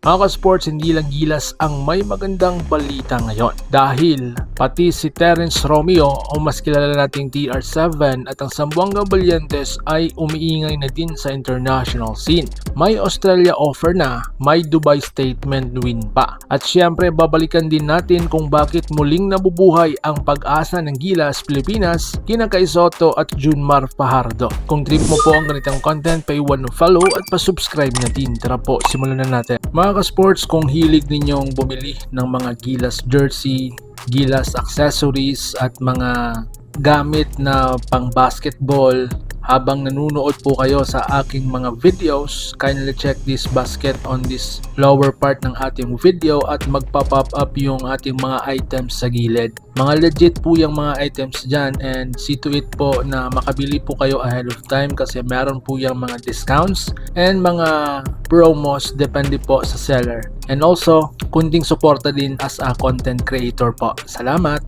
Mga ka-sports, hindi lang Gilas ang may magandang balita ngayon dahil pati si Terence Romeo o mas kilala nating TR7 at ang Zamboanga Valientes ay umiingay na din sa international scene. May Australia offer na, may Dubai statement win pa. At syempre babalikan din natin kung bakit muling nabubuhay ang pag-asa ng Gilas Pilipinas kina Kai Sotto at Junmar Fajardo. Kung trip mo po ang ganitong content, paiwan ng follow at pa-subscribe na din. Tara po, simulan na natin. Mga ka-sports, kung hilig ninyong bumili ng mga Gilas jersey, Gilas accessories at mga gamit na pang basketball habang nanonood po kayo sa aking mga videos, kindly check this basket on this lower part ng ating video at magpa-pop up yung ating mga items sa gilid. Mga legit po yung mga items dyan and see to it po na makabili po kayo ahead of time kasi meron po yung mga discounts and mga promos depende po sa seller. And also, kunting suporta din as a content creator po. Salamat!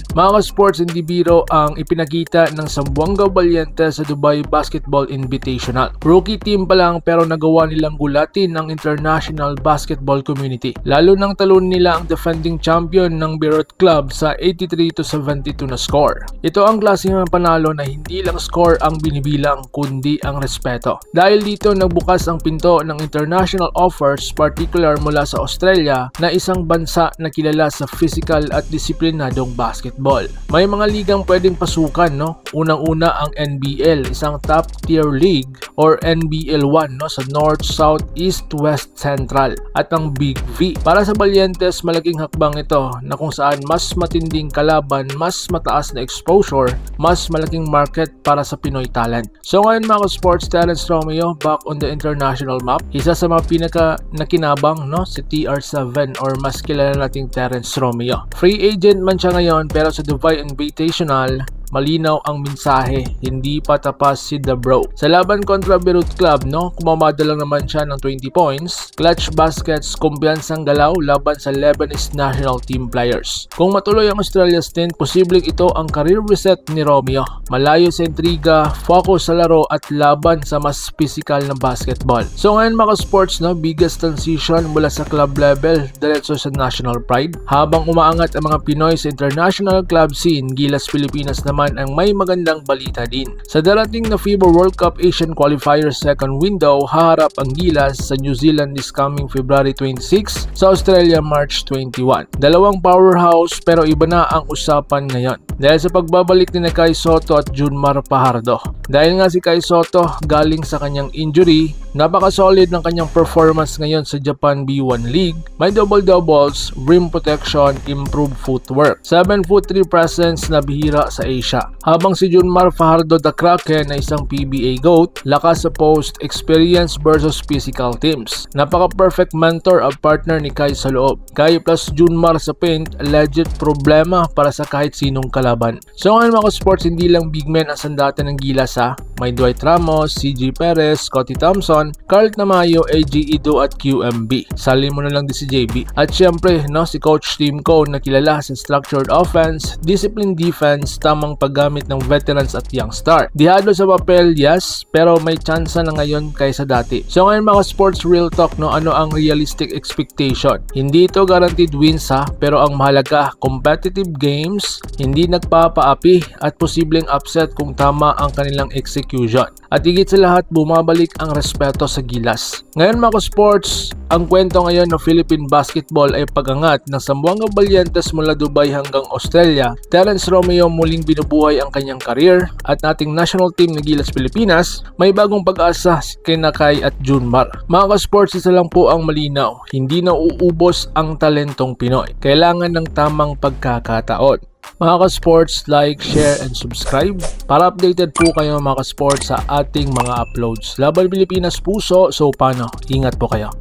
Mga ka-sports, hindi biro ang ipinakita ng Zamboanga Valientes sa Dubai Basketball Invitational. Rookie team pa lang pero nagawa nilang gulatin ng international basketball community. Lalo nang talon nila ang defending champion ng Beirut Club sa 83-72 na score. Ito ang klase ng panalo na hindi lang score ang binibilang kundi ang respeto. Dahil dito nagbukas ang pinto ng international offers, particular mula sa Australia na isang bansa na kilala sa physical at disiplinadong basketball. May mga ligang pwedeng pasukan, no? Unang-una ang NBL, isang top tier league or NBL 1, no, sa North, South, East, West, Central at ang Big V. Para sa Valientes, malaking hakbang ito na kung saan mas matinding kalaban, mas mataas na exposure, mas malaking market para sa Pinoy talent. So ngayon mga sports, Terence Romeo back on the international map. Isa sa mga pinaka nakinabang, no, si TR7 or mas kilala nating Terence Romeo. Free agent man siya ngayon pero sa Dubai Invitational, malinaw ang mensahe, hindi pa tapas si The Bro. Sa laban kontra Beirut Club, no, kumamada lang naman siya ng 20 points, clutch baskets, kumpiyansang galaw laban sa Lebanese national team players. Kung matuloy ang Australia stint, posibleng ito ang career reset ni Romeo. Malayo sa intriga, focus sa laro at laban sa mas physical na basketball. So ngayon mga sports, no, biggest transition mula sa club level diretso sa national pride. Habang umaangat ang mga Pinoy sa international club scene, Gilas Pilipinas naman ang may magandang balita din. Sa darating na FIBA World Cup Asian Qualifier second window, haharap ang Gilas sa New Zealand this coming February 26, sa Australia March 21. Dalawang powerhouse pero iba na ang usapan ngayon dahil sa pagbabalik ni Kai Sotto at Junmar Fajardo. Dahil nga si Kai Sotto galing sa kanyang injury, napaka-solid ng kanyang performance ngayon sa Japan B1 League. May double-doubles, rim protection, improved footwork. 7'3" presence na bihira sa Asia. Habang si Junmar Fajardo the Kraken na isang PBA GOAT, lakas sa post, experience versus physical teams. Napaka-perfect mentor at partner ni Kai sa loob. Kai plus Junmar sa paint, legit problema para sa kahit sinong kalaban. So ngayon mga sports, hindi lang big men ang sandata ng Gilas ha. May Dwight Ramos, CJ Perez, Scottie Thompson, Carl Tamayo, AJ Ido at QMB. Sali mo na lang din si JB. At syempre, no, si Coach Tim Cone na kilala sa structured offense, disciplined defense, tamang paggamit ng veterans at young star. Dihado sa papel, yes, pero may tsansa na ngayon kaysa dati. So ngayon mga sports, real talk, no, ano ang realistic expectation? Hindi ito guaranteed wins ha, pero ang mahalaga, competitive games, hindi nagpapaapi at posibleng upset kung tama ang kanilang execution. At higit sa lahat, bumabalik ang respeto sa Gilas. Ngayon mga sports, ang kwento ngayon ng Philippine basketball ay pagangat ng Zamboanga Valientes mula Dubai hanggang Australia. Terence Romeo muling binubuhay ang kanyang career at ating national team ng Gilas Pilipinas may bagong pag-asa kina Kai at Junmar. Mga ka-sports, isa lang po ang malinaw, hindi na uubos ang talentong Pinoy. Kailangan ng tamang pagkakataon. Mga ka-sports, like, share, and subscribe para updated po kayo mga ka-sports sa ating mga uploads. Laban Pilipinas puso, so paano? Ingat po kayo.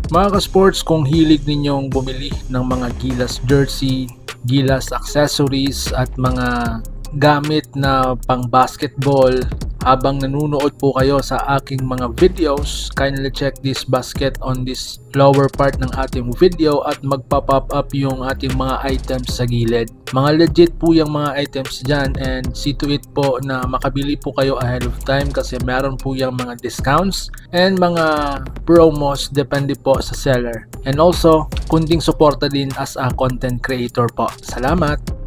Mga ka-sports, kung hilig ninyong bumili ng mga Gilas jersey, Gilas accessories at mga gamit na pang basketball, habang nanonood po kayo sa aking mga videos, kindly check this basket on this lower part ng ating video at magpa-pop up yung ating mga items sa gilid. Mga legit po yung mga items dyan, and see to it po na makabili po kayo ahead of time kasi meron po yung mga discounts and mga promos depende po sa seller. And also, kunting suporta din as a content creator po. Salamat!